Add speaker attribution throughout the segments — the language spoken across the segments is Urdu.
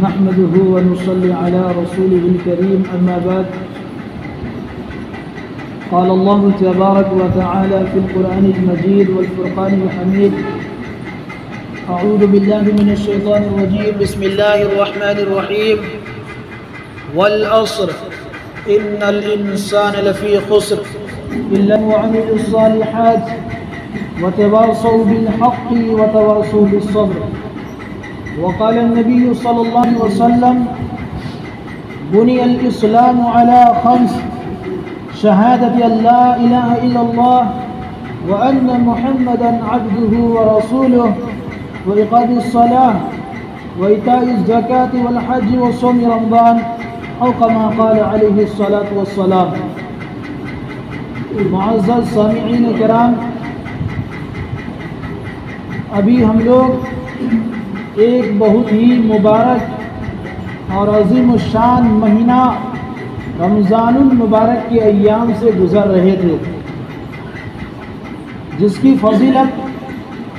Speaker 1: نحمده ونصلي على رسوله الكريم أما بعد قال الله تبارك وتعالى في القرآن المجيد والفرقان الحميد أعوذ بالله من الشيطان الرجيم بسم الله الرحمن الرحيم والعصر إن الإنسان لفي خسر إلا وعملوا الصالحات وتواصوا بالحق وتواصوا بالصبر. وقال النبي صلى الله عليه وسلم بني الإسلام على خمس: شهادة أن لا إله إلا الله وأن محمدا عبده ورسوله وإقام الصلاة وإيتاء الزكاة والحج وصوم رمضان أو كما قال عليه الصلاة والسلام. معزز سامعین کرام، ابھی ہم لوگ ایک بہت ہی مبارک اور عظیم الشان مہینہ رمضان المبارک کے ایام سے گزر رہے تھے، جس کی فضیلت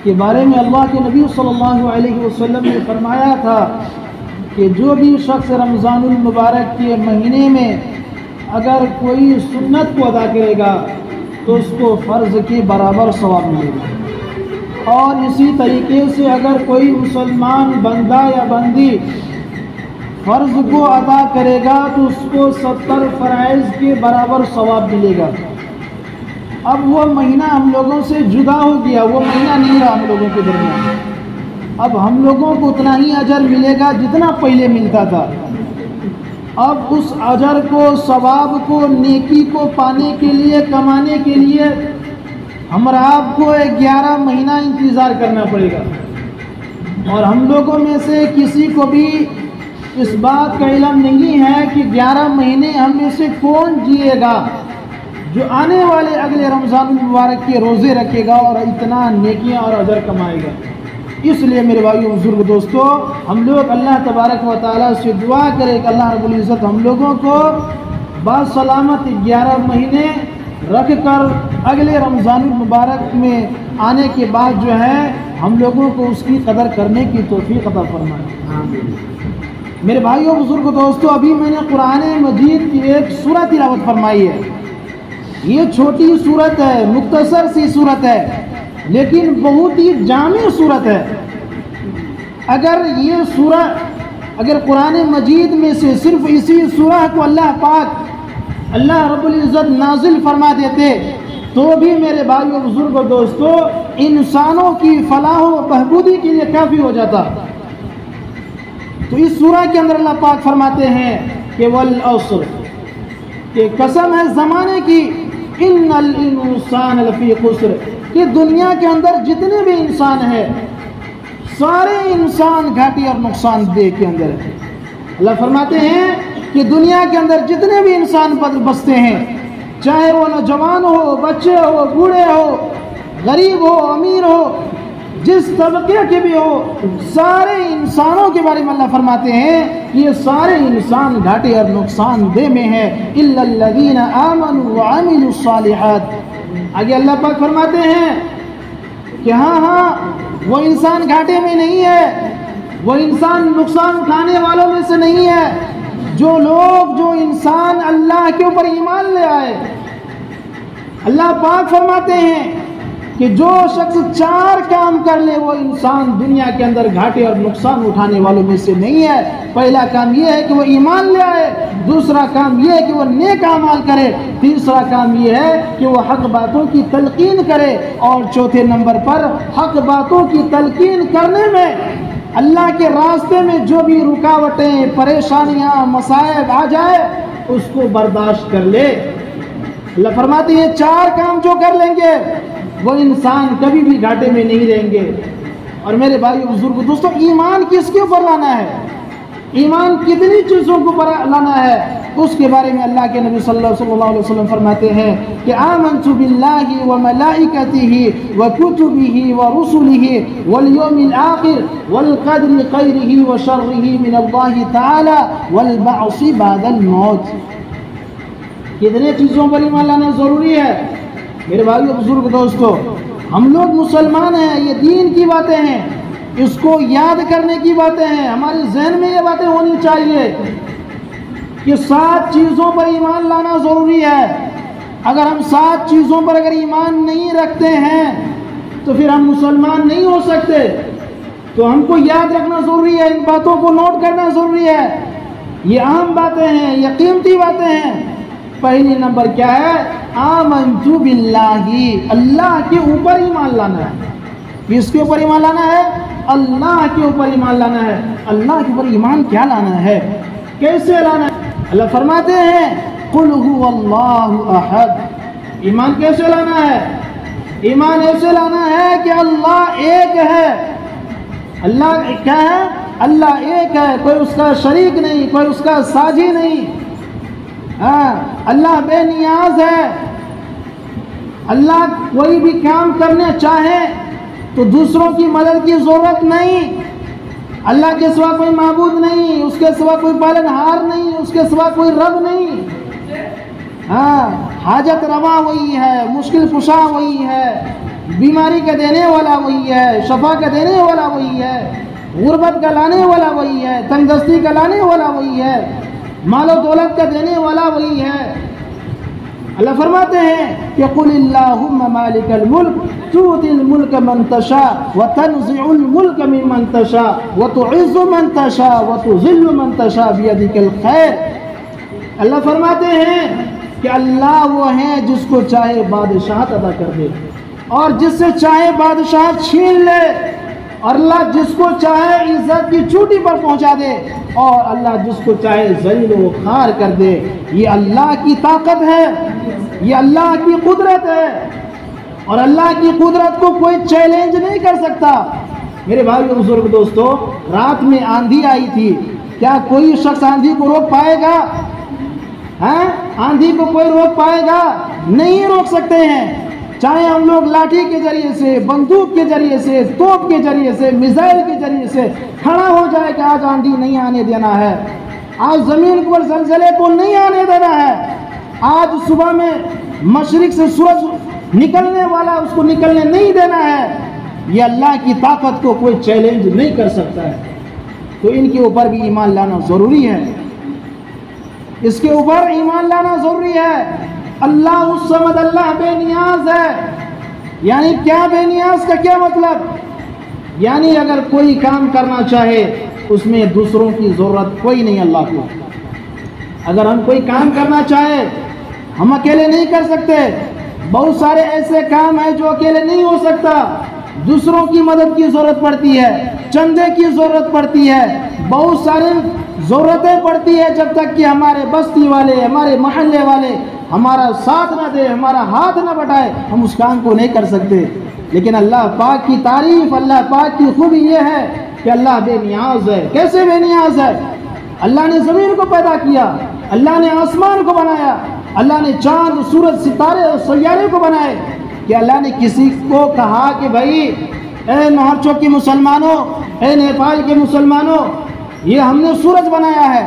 Speaker 1: کے بارے میں اللہ کے نبی صلی اللہ علیہ وسلم نے فرمایا تھا کہ جو بھی شخص رمضان المبارک کے مہینے میں اگر کوئی سنت کو ادا کرے گا تو اس کو فرض کے برابر ثواب ملے گا، اور اسی طریقے سے اگر کوئی مسلمان بندہ یا بندی فرض کو ادا کرے گا تو اس کو 70 فرائض کے برابر ثواب ملے گا. اب وہ مہینہ ہم لوگوں سے جدا ہو گیا، وہ مہینہ نہیں رہا ہم لوگوں کے درمیان. اب ہم لوگوں کو اتنا ہی اجر ملے گا جتنا پہلے ملتا تھا. اب اس اجر کو، ثواب کو، نیکی کو پانے کے لیے، کمانے کے لیے ہم اور آپ کو 11 مہینہ انتظار کرنا پڑے گا. اور ہم لوگوں میں سے کسی کو بھی اس بات کا علم نہیں ہے کہ 11 مہینے ہم میں سے کون جیے گا جو آنے والے اگلے رمضان المبارک کے روزے رکھے گا اور اتنا نیکیاں اور اجر کمائے گا. اس لیے میرے بھائیو بزرگ دوستو، ہم لوگ اللہ تبارک و تعالیٰ سے دعا کرے کہ اللہ رب العزت ہم لوگوں کو بسلامت 11 مہینے رکھ کر اگلے رمضان المبارک میں آنے کے بعد جو ہے ہم لوگوں کو اس کی قدر کرنے کی توفیق عطا فرمائے. میرے بھائیو بزرگ دوستو، ابھی میں نے قرآن مجید کی ایک سورت تلاوت فرمائی ہے. یہ چھوٹی سورت ہے، مختصر سی سورت ہے، لیکن بہت ہی جامع سورت ہے. اگر قرآن مجید میں سے صرف اسی سورہ کو اللہ رب العزت نازل فرما دیتے تو بھی میرے بھائیو بزرگ و دوستو انسانوں کی فلاح و بہبودی کے لیے کافی ہو جاتا. تو اس سورہ کے اندر اللہ پاک فرماتے ہیں کہ والعصر، کہ قسم ہے زمانے کی، ان الانسان لفی خسر، کہ دنیا کے اندر جتنے بھی انسان ہیں سارے انسان گھاٹی اور نقصان دہ کے اندر ہے. اللہ فرماتے ہیں کہ دنیا کے اندر جتنے بھی انسان بستے ہیں، چاہے وہ نوجوان ہو، بچے ہو، بوڑھے ہو، غریب ہو، امیر ہو، جس طبقے کے بھی ہو، سارے انسانوں کے بارے میں اللہ فرماتے ہیں کہ یہ سارے انسان گھاٹے اور نقصان دہ میں ہیں. الا الذین آمنوا وعملوا الصالحات. آگے اللہ پاک فرماتے ہیں کہ ہاں وہ انسان گھاٹے میں نہیں ہے، وہ انسان نقصان اٹھانے والوں میں سے نہیں ہے. جو انسان اللہ کے اوپر ایمان لے آئے. اللہ پاک فرماتے ہیں کہ جو شخص 4 کام کر لے وہ انسان دنیا کے اندر گھاٹے اور نقصان اٹھانے والوں میں سے نہیں ہے. پہلا کام یہ ہے کہ وہ ایمان لے آئے، دوسرا کام یہ ہے کہ وہ نیک اعمال کرے، تیسرا کام یہ ہے کہ وہ حق باتوں کی تلقین کرے، اور چوتھے نمبر پر حق باتوں کی تلقین کرنے میں اللہ کے راستے میں جو بھی رکاوٹیں، پریشانیاں، مصائب آ جائے اس کو برداشت کر لے. اللہ فرماتے ہیں 4 کام جو کر لیں گے وہ انسان کبھی بھی گھاٹے میں نہیں رہیں گے. اور میرے بھائی بزرگ دوستو، ایمان کس کے اوپر لانا ہے، ایمان کتنی چیزوں کو لانا ہے، اس کے بارے میں اللہ کے نبی صلی اللہ علیہ وسلم فرماتے ہیں کہ آمنت باللہ وملائکتہ وکتبہ ورسلہ والیوم الآخر والقدر خیرہ وشرہ من اللہ تعالی والبعث بعد الموت. کتنے چیزوں پر ایمان لانا ضروری ہے میرے بھائیو بزرگ دوستو. ہم لوگ مسلمان ہیں، یہ دین کی باتیں ہیں، اس کو یاد کرنے کی باتیں ہیں. ہمارے ذہن میں یہ باتیں ہونی چاہیے کہ 7 چیزوں پر ایمان لانا ضروری ہے. اگر ہم 7 چیزوں پر اگر ایمان نہیں رکھتے ہیں تو پھر ہم مسلمان نہیں ہو سکتے. تو ہم کو یاد رکھنا ضروری ہے, ان باتوں کو نوٹ کرنا ضروری ہے. یہ اہم باتیں ہیں, یہ قیمتی باتیں ہیں. پہلی نمبر کیا ہے؟ آمنت باللہ, اللہ کے اوپر ایمان لانا ہے. کس کے اوپر ایمان لانا ہے؟ اللہ کے اوپر ایمان لانا ہے. اللہ کے اوپر ایمان کیا لانا ہے, کیسے لانا ہے؟ اللہ فرماتے ہیں قل هو اللہ احد. ایمان کیسے لانا ہے؟ ایمان ایسے لانا ہے کہ اللہ ایک ہے. اللہ کیا ہے؟ اللہ ایک ہے, کوئی اس کا شریک نہیں, کوئی اس کا ساجی نہیں. اللہ بے نیاز ہے. اللہ کوئی بھی کام کرنے چاہے تو دوسروں کی مدد کی ضرورت نہیں. اللہ کے سوا کوئی معبود نہیں, اس کے سوا کوئی پالنہار نہیں, اس کے سوا کوئی رب نہیں. حاجت روا وہی ہے, مشکل کشا وہی ہے, بیماری کا دینے والا وہی ہے, شفا کا دینے والا وہی ہے, غربت کا لانے والا وہی ہے, تنگدستی کا لانے والا وہی ہے, مال و دولت کا دینے والا وہی ہے. اللہ فرماتے ہیں کہ قل اللہم مالک الملک تؤتی الملک من تشاء وتنزع الملک ممن تشاء وتعز من تشاء وتذل من تشاء بیدک الخیر. اللہ فرماتے ہیں کہ اللہ وہ ہے جس کو چاہے بادشاہت عطا کر دے اور جس سے چاہے بادشاہت چھین لے, اور اللہ جس کو چاہے عزت کی چوٹی پر پہنچا دے, اور اللہ جس کو چاہے ذلیل و خوار کر دے. یہ اللہ کی طاقت ہے, یہ اللہ کی قدرت ہے, اور اللہ کی قدرت کو کوئی چیلنج نہیں کر سکتا. میرے بھائیو بزرگ دوستو, رات میں آندھی آئی تھی, کیا کوئی شخص آندھی کو روک پائے گا؟ آندھی کو کوئی روک پائے گا؟ نہیں روک سکتے ہیں. چاہے ہم لوگ لاٹھی کے ذریعے سے, بندوق کے ذریعے سے, توپ کے ذریعے سے, میزائل کے ذریعے سے کھڑا ہو جائے کہ آج آندھی نہیں آنے دینا ہے, آج زمین پر زلزلے کو نہیں آنے دینا ہے, آج صبح میں مشرق سے سورج نکلنے والا اس کو نکلنے نہیں دینا ہے. یہ اللہ کی طاقت کو کوئی چیلنج نہیں کر سکتا ہے. تو ان کے اوپر بھی ایمان لانا ضروری ہے, اس کے اوپر ایمان لانا ضروری ہے. اللہ الصمد, اللہ بے نیاز ہے. یعنی کیا بے نیاز کا کیا مطلب؟ یعنی اگر کوئی کام کرنا چاہے اس میں دوسروں کی ضرورت کوئی نہیں اللہ کو. اگر ہم کوئی کام کرنا چاہے ہم اکیلے نہیں کر سکتے. بہت سارے ایسے کام ہیں جو اکیلے نہیں ہو سکتا, دوسروں کی مدد کی ضرورت پڑتی ہے, چندے کی ضرورت پڑتی ہے, بہت سارے ضرورتیں پڑتی ہے. جب تک کہ ہمارے بستی والے, ہمارے محلے والے ہمارا ساتھ نہ دے, ہمارا ہاتھ نہ بٹائے, ہم اس کام کو نہیں کر سکتے. لیکن اللہ پاک کی تعریف, اللہ پاک کی خوبی یہ ہے کہ اللہ بے نیاز ہے. کیسے بے نیاز ہے؟ اللہ نے زمین کو پیدا کیا, اللہ نے آسمان کو بنایا, اللہ نے چاند, سورج, ستارے اور سیارے کو بنائے. کہ اللہ نے کسی کو کہا کہ بھائی اے نہر چوک کے مسلمانوں, اے نیپال کے مسلمانوں, یہ ہم نے سورج بنایا ہے,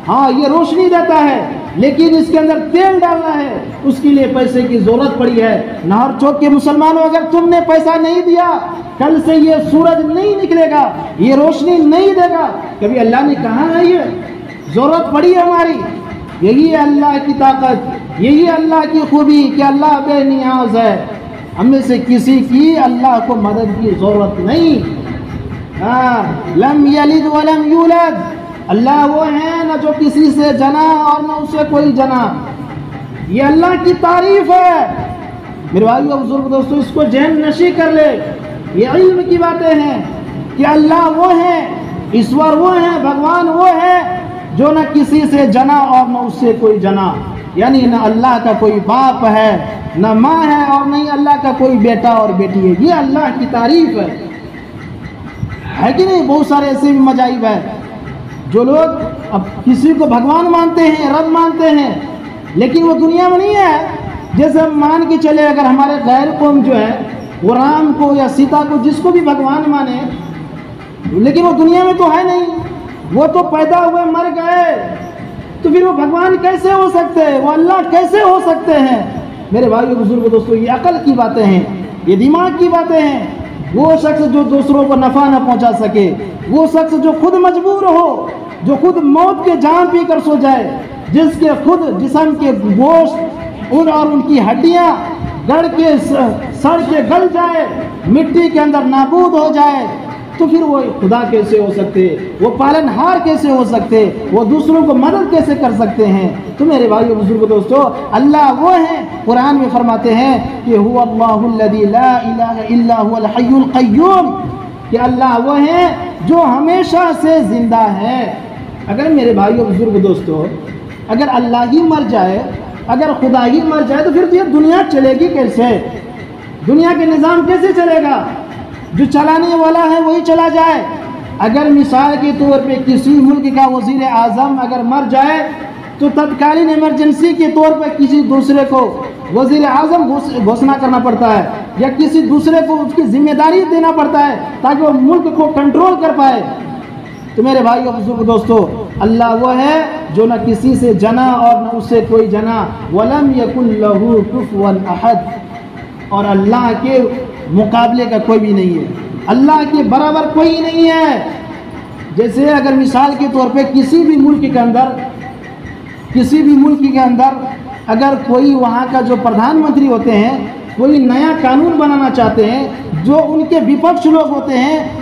Speaker 1: ہاں یہ روشنی دیتا ہے, لیکن اس کے اندر تیل ڈالنا ہے, اس کے لیے پیسے کی ضرورت پڑی ہے. نہر چوک کے مسلمانوں, اگر تم نے پیسہ نہیں دیا کل سے یہ سورج نہیں نکلے گا, یہ روشنی نہیں دے گا. کبھی اللہ نے کہا ہے یہ ضرورت پڑی ہے ہماری. یہی ہے اللہ کی طاقت, یہی ہے اللہ کی خوبی کہ اللہ بے نیاز ہے. ہم میں سے کسی کی اللہ کو مدد کی ضرورت نہیں. لم یلد ولم یولد, اللہ وہ ہے نہ جو کسی سے جنا اور نہ اسے کوئی جنا. یہ اللہ کی تعریف ہے. میرے بھائیو بزرگ دوستو, اس کو ذہن نشی کر لے. یہ علم کی باتیں ہیں کہ اللہ وہ ہے, ایشور وہ ہے, بھگوان وہ ہے جو نہ کسی سے جنا اور نہ اس سے کوئی جنا. یعنی نہ اللہ کا کوئی باپ ہے, نہ ماں ہے, اور نہیں اللہ کا کوئی بیٹا اور بیٹی ہے. یہ اللہ کی تعریف ہے کہ نہیں؟ بہت سارے ایسے بھی مذاہب ہیں جو لوگ اب کسی کو بھگوان مانتے ہیں, رب مانتے ہیں, لیکن وہ دنیا میں نہیں ہے. جیسے ہم مان کے چلے, اگر ہمارے غیر قوم جو ہے وہ رام کو یا سیتا کو, جس کو بھی بھگوان مانے, لیکن وہ دنیا میں تو ہے نہیں, وہ تو پیدا ہوئے مر گئے, تو پھر وہ بھگوان کیسے ہو سکتے ہیں, وہ اللہ کیسے ہو سکتے ہیں؟ میرے بھائیو بزرگ دوستو, یہ عقل کی باتیں ہیں, یہ دماغ کی باتیں ہیں. وہ شخص جو دوسروں کو نفع نہ پہنچا سکے، وہ شخص جو خود مجبور ہو، جو خود موت کے جام پی کر سو جائے، جس کے خود جسم کے گوشت اور ان کی ہڈیاں گڑ کے سڑ کے گل جائے، مٹی کے اندر نابود ہو جائے، تو پھر وہ خدا کیسے ہو سکتے؟ وہ پالن ہار کیسے ہو سکتے؟ وہ دوسروں کو مدد کیسے کر سکتے ہیں؟ تو میرے بھائیو بزرگ دوستو، اللہ وہ ہیں، قرآن میں فرماتے ہیں کہ هو اللہ الذی لا الہ الا هو الحی القیوم، کہ اللہ وہ ہیں جو ہمیشہ سے زندہ ہے۔ اگر میرے بھائیو بزرگ دوستو، اگر اللہ ہی مر جائے، اگر خدا ہی مر جائے، تو پھر یہ دنیا چلے گی کیسے؟ دنیا کے نظام کیسے چلے گا؟ جو چلانے والا ہے وہی چلا جائے۔ اگر مثال کے طور پہ کسی ملک کا وزیر اعظم اگر مر جائے تو تتکالین ایمرجنسی کے طور پہ کسی دوسرے کو وزیر اعظم گھوشنا کرنا پڑتا ہے، یا کسی دوسرے کو اس کی ذمہ داری دینا پڑتا ہے تاکہ وہ ملک کو کنٹرول کر پائے۔ تو میرے بھائیو بزرگ دوستو، اللہ وہ ہے جو نہ کسی سے جنا اور نہ اس سے کوئی جنا، وَلَمْ يَكُنْ لَهُ كُفُوًا أَحَدٌ، اور اللہ کے مقابلے کا کوئی بھی نہیں ہے، اللہ کے برابر کوئی نہیں ہے۔ جیسے اگر مثال کے طور پہ کسی بھی ملک کے اندر اگر کوئی وہاں کا جو پردھان منتری ہوتے ہیں کوئی نیا قانون بنانا چاہتے ہیں، جو ان کے وپکش لوگ ہوتے ہیں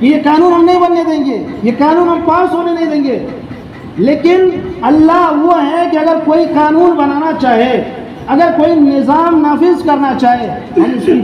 Speaker 1: کہ یہ قانون ہم نہیں بننے دیں گے، یہ قانون ہم پاس ہونے نہیں دیں گے، لیکن اللہ وہ ہے کہ اگر کوئی قانون بنانا چاہے، اگر کوئی نظام نافذ کرنا چاہے، ہم اس کی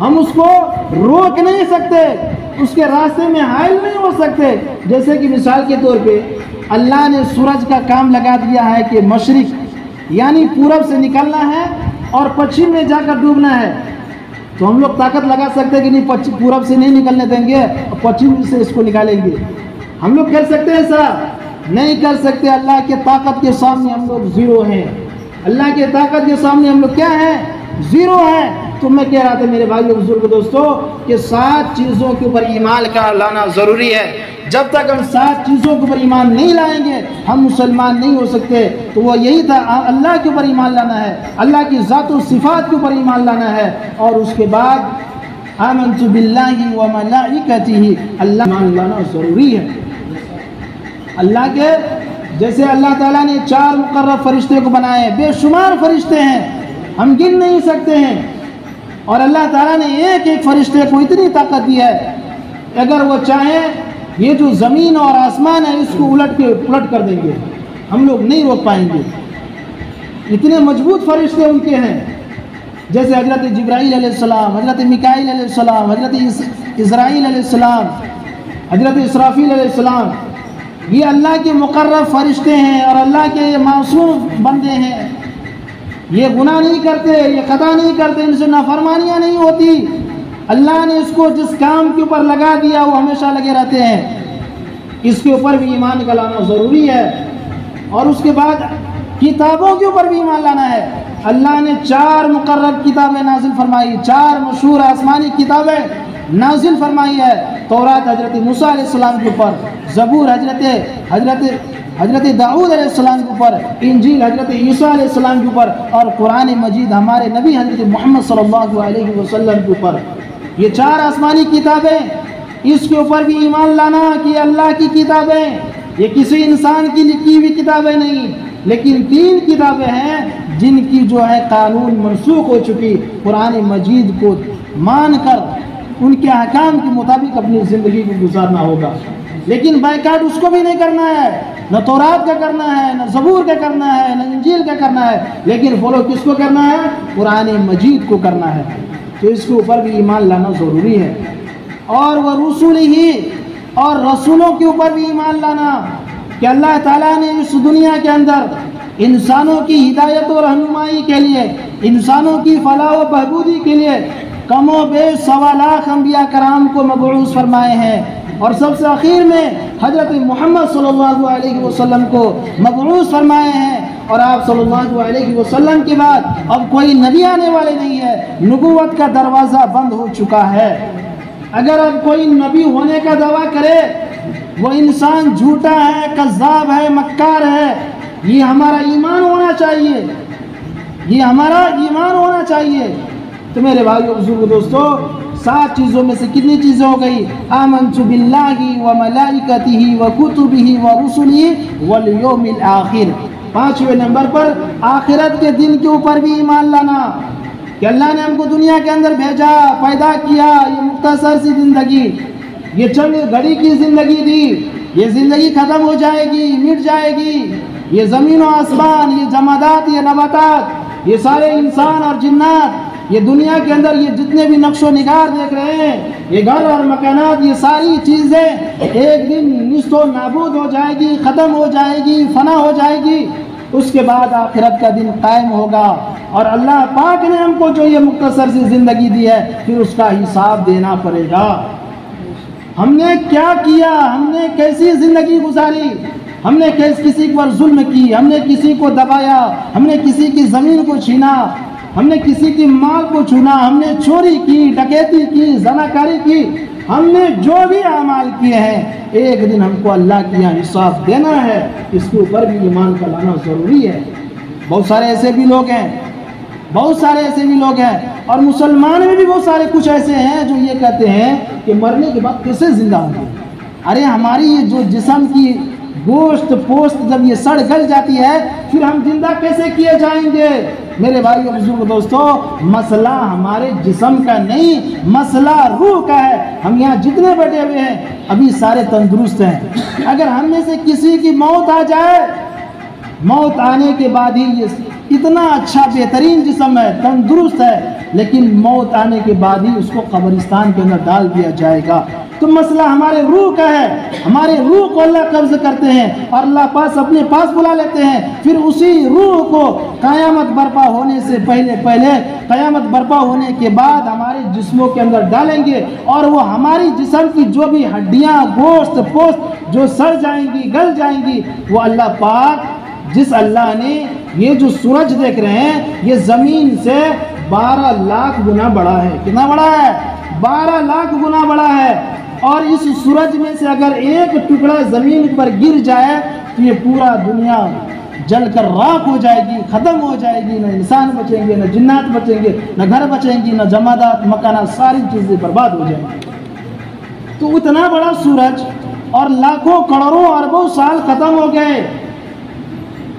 Speaker 1: ہم اس کو روک نہیں سکتے، اس کے راستے میں حائل نہیں ہو سکتے۔ جیسے کہ مثال کے طور پہ اللہ نے سورج کا کام لگا دیا ہے کہ مشرق یعنی پورب سے نکلنا ہے اور پچھم میں جا کر ڈوبنا ہے، تو ہم لوگ طاقت لگا سکتے ہیں کہ نہیں پورب سے نہیں نکلنے دیں گے اور پچھم سے اس کو نکالیں گے؟ ہم لوگ کر سکتے ہیں ایسا؟ نہیں کر سکتے۔ اللہ کے طاقت کے سامنے ہم لوگ زیرو ہیں، اللہ کے طاقت کے سامنے ہم لوگ کیا ہیں؟ زیرو ہیں۔ تو میں کہہ رہا تھا میرے بھائیو بزرگ دوستو کہ 7 چیزوں کے اوپر ایمان کا لانا ضروری ہے۔ جب تک ہم 7 چیزوں کے اوپر ایمان نہیں لائیں گے ہم مسلمان نہیں ہو سکتے۔ تو وہ یہی تھا، اللہ کے اوپر ایمان لانا ہے، اللہ کی ذات و صفات کے اوپر ایمان لانا ہے، اور اس کے بعد آمنت باللہ و ملائکتہ، اللہ ایمان لانا ضروری ہے۔ اللہ کے جیسے اللہ تعالیٰ نے 4 مقرب فرشتے کو بنائے، بے شمار فرشتے ہیں، ہم گن نہیں سکتے ہیں، اور اللہ تعالیٰ نے ایک ایک فرشتے کو اتنی طاقت دی ہے، اگر وہ چاہیں یہ جو زمین اور آسمان ہے اس کو الٹ کر دیں گے، ہم لوگ نہیں روک پائیں گے، اتنے مضبوط فرشتے ان کے ہیں۔ جیسے حضرت جبرائیل علیہ السلام، حضرت میکائیل علیہ السلام، حضرت اسرائیل علیہ السلام، حضرت اسرافیل علیہ السلام، یہ اللہ کے مقرب فرشتے ہیں اور اللہ کے معصوم بندے ہیں، یہ گناہ نہیں کرتے، یہ خطا نہیں کرتے، ان سے نافرمانیاں نہیں ہوتی۔ اللہ نے اس کو جس کام کے اوپر لگا دیا وہ ہمیشہ لگے رہتے ہیں، اس کے اوپر بھی ایمان کا لانا ضروری ہے۔ اور اس کے بعد کتابوں کے اوپر بھی ایمان لانا ہے۔ اللہ نے 4 مقرب کتابیں نازل فرمائی، 4 مشہور آسمانی کتابیں نازل فرمائی ہے۔ تورات حضرت موسیٰ علیہ السلام کے اوپر، زبور حضرت داؤد علیہ السلام کے اوپر، انجیل حضرت عیسیٰ علیہ السلام کے اوپر، اور قرآن مجید ہمارے نبی حضرت محمد صلی اللہ علیہ وسلم کے اوپر۔ یہ 4 آسمانی کتابیں، اس کے اوپر بھی ایمان لانا کہ اللہ کی کتابیں، یہ کسی انسان کی لکھی ہوئی کتابیں نہیں، لیکن 3 کتابیں ہیں جن کی جو ہے قانون منسوخ ہو چکی۔ قرآن مجید کو مان کر ان کے احکام کے مطابق اپنی زندگی کو گزارنا ہوگا، لیکن بائیکاٹ اس کو بھی نہیں کرنا ہے، نہ تورات کا کرنا ہے، نہ زبور کا کرنا ہے، نہ انجیل کا کرنا ہے، لیکن فالو کس کو کرنا ہے؟ قرآن مجید کو کرنا ہے۔ تو اس کے اوپر بھی ایمان لانا ضروری ہے۔ اور وہ رسول ہی، اور رسولوں کے اوپر بھی ایمان لانا کہ اللہ تعالیٰ نے اس دنیا کے اندر انسانوں کی ہدایت و رہنمائی کے لیے، انسانوں کی فلاح و بہبودی کے لیے کم و بیش 1.25 لاکھ انبیاء کرام کو مبعوث فرمائے ہیں، اور سب سے آخر میں حضرت محمد صلی اللہ علیہ وسلم کو مبعوث فرمائے ہیں۔ اور آپ صلی اللہ علیہ وسلم کے بعد اب کوئی نبی آنے والے نہیں ہے، نبوت کا دروازہ بند ہو چکا ہے۔ اگر اب کوئی نبی ہونے کا دعویٰ کرے وہ انسان جھوٹا ہے، کذاب ہے، مکار ہے۔ یہ ہمارا ایمان ہونا چاہیے، یہ ہمارا ایمان ہونا چاہیے تو میرے بھائیو بزرگ دوستو، 7 چیزوں میں سے کتنی چیزیں ہو گئی؟ آمنت باللہ و ملائکتہ و کتبہ و رسلہ والیوم الآخر۔ 5ویں نمبر پر آخرت کے دن کے اوپر بھی ایمان لانا کہ اللہ نے ہم کو دنیا کے اندر بھیجا، پیدا کیا، یہ مختصر سی زندگی، یہ چند گھڑی کی زندگی دی، یہ زندگی ختم ہو جائے گی، مٹ جائے گی۔ یہ زمین و آسمان، یہ جمادات، یہ نباتات، یہ سارے انسان اور جنات، یہ دنیا کے اندر یہ جتنے بھی نقش و نگار دیکھ رہے ہیں، یہ گھر اور مکانات، یہ ساری چیزیں ایک دن نیست و نابود ہو جائے گی، ختم ہو جائے گی، فنا ہو جائے گی۔ اس کے بعد آخرت کا دن قائم ہوگا اور اللہ پاک نے ہم کو جو یہ مختصر سی زندگی دی ہے، پھر اس کا حساب دینا پڑے گا۔ ہم نے کیا کیا، ہم نے کیسی زندگی گزاری، ہم نے کسی پر ظلم کی، ہم نے کسی کو دبایا، ہم نے کسی کی زمین کو چھینا، ہم نے کسی کی مال کو چھونا، ہم نے چوری کی، ڈکیتی کی، زناکاری کی، ہم نے جو بھی اعمال کیے ہیں، ایک دن ہم کو اللہ کی یہاں حساب دینا ہے۔ اس کے اوپر بھی ایمان کا لانا ضروری ہے۔ بہت سارے ایسے بھی لوگ ہیں، بہت سارے ایسے بھی لوگ ہیں، اور مسلمان میں بھی بہت سارے کچھ ایسے ہیں جو یہ کہتے ہیں کہ مرنے کے بعد کیسے زندہ ہوں گے؟ ارے ہماری یہ جو جسم کی گوشت پوست جب یہ سڑ گل جاتی ہے، پھر ہم زندہ کیسے کیے جائیں گے؟ میرے بھائیو بزرگ دوستو، مسئلہ ہمارے جسم کا نہیں، مسئلہ روح کا ہے۔ ہم یہاں جتنے بیٹھے ہوئے ہیں ابھی سارے تندرست ہیں، اگر ہم میں سے کسی کی موت آ جائے، موت آنے کے بعد ہی یہ اتنا اچھا بہترین جسم ہے، تندرست ہے، لیکن موت آنے کے بعد ہی اس کو قبرستان کے اندر ڈال دیا جائے گا۔ تو مسئلہ ہمارے روح کا ہے، ہمارے روح کو اللہ قبض کرتے ہیں اور اللہ پاس اپنے پاس بلا لیتے ہیں، پھر اسی روح کو قیامت برپا ہونے سے پہلے قیامت برپا ہونے کے بعد ہمارے جسموں کے اندر ڈالیں گے، اور وہ ہماری جسم کی جو بھی ہڈیاں، گوشت پوست جو سڑ جائیں گی، گل جائیں گی، وہ اللہ پاک، جس اللہ نے یہ جو سورج دیکھ رہے ہیں یہ زمین سے 12 لاکھ گنا بڑا ہے۔ کتنا بڑا ہے؟ 12 لاکھ گنا بڑا ہے، اور اس سورج میں سے اگر ایک ٹکڑا زمین پر گر جائے تو یہ پورا دنیا جل کر راکھ ہو جائے گی، ختم ہو جائے گی، نہ انسان بچیں گے، نہ جنات بچیں گے، نہ گھر بچیں گی، نہ جمادات، مکانات، ساری چیزیں برباد ہو جائیں گی۔ تو اتنا بڑا سورج اور لاکھوں کروڑوں اربوں سال ختم ہو گئے،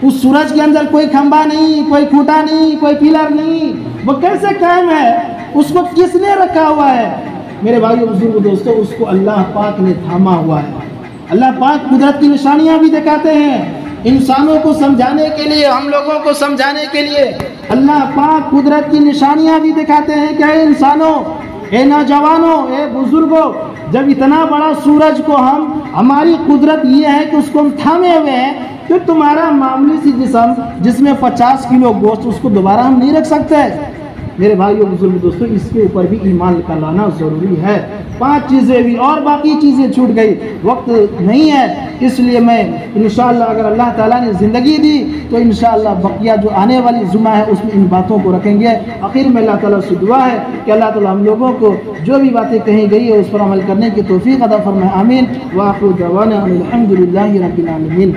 Speaker 1: اس سورج کے اندر کوئی کھمبا نہیں، کوئی کھوٹا نہیں، کوئی پلر نہیں، وہ کیسے قائم ہے؟ اس کو کس نے رکھا ہوا ہے؟ میرے بھائیو بزرگ دوستو، اس کو اللہ پاک نے تھاما ہوا ہے۔ اللہ پاک قدرت کی نشانیاں بھی دکھاتے ہیں انسانوں کو سمجھانے کے لیے، ہم لوگوں کو سمجھانے کے لیے اللہ پاک قدرت کی نشانیاں بھی دکھاتے ہیں کہ اے انسانوں، اے نوجوانوں، اے بزرگوں، جب اتنا بڑا سورج کو ہماری قدرت یہ ہے کہ اس کو ہم تھامے ہوئے ہیں، تو تمہارا معمولی سی جسم جس میں 50 کلو گوشت، اس کو دوبارہ ہم نہیں رکھ سکتے۔ میرے بھائیو بزرگ دوستو، اس کے اوپر بھی ایمان کا لانا ضروری ہے۔ 5 چیزیں بھی، اور باقی چیزیں چھوٹ گئی، وقت نہیں ہے، اس لیے میں انشاءاللہ اگر اللہ تعالیٰ نے زندگی دی تو انشاءاللہ بقیہ جو آنے والی جمعہ ہے اس میں ان باتوں کو رکھیں گے۔ آخر میں اللہ تعالیٰ سے دعا ہے کہ اللہ تعالیٰ ہم لوگوں کو جو بھی باتیں کہیں گئی ہے اس پر عمل کرنے کی توفیق عطا فرمائے، آمین۔ وآخر دعوانا الحمدللہ رب العالمین۔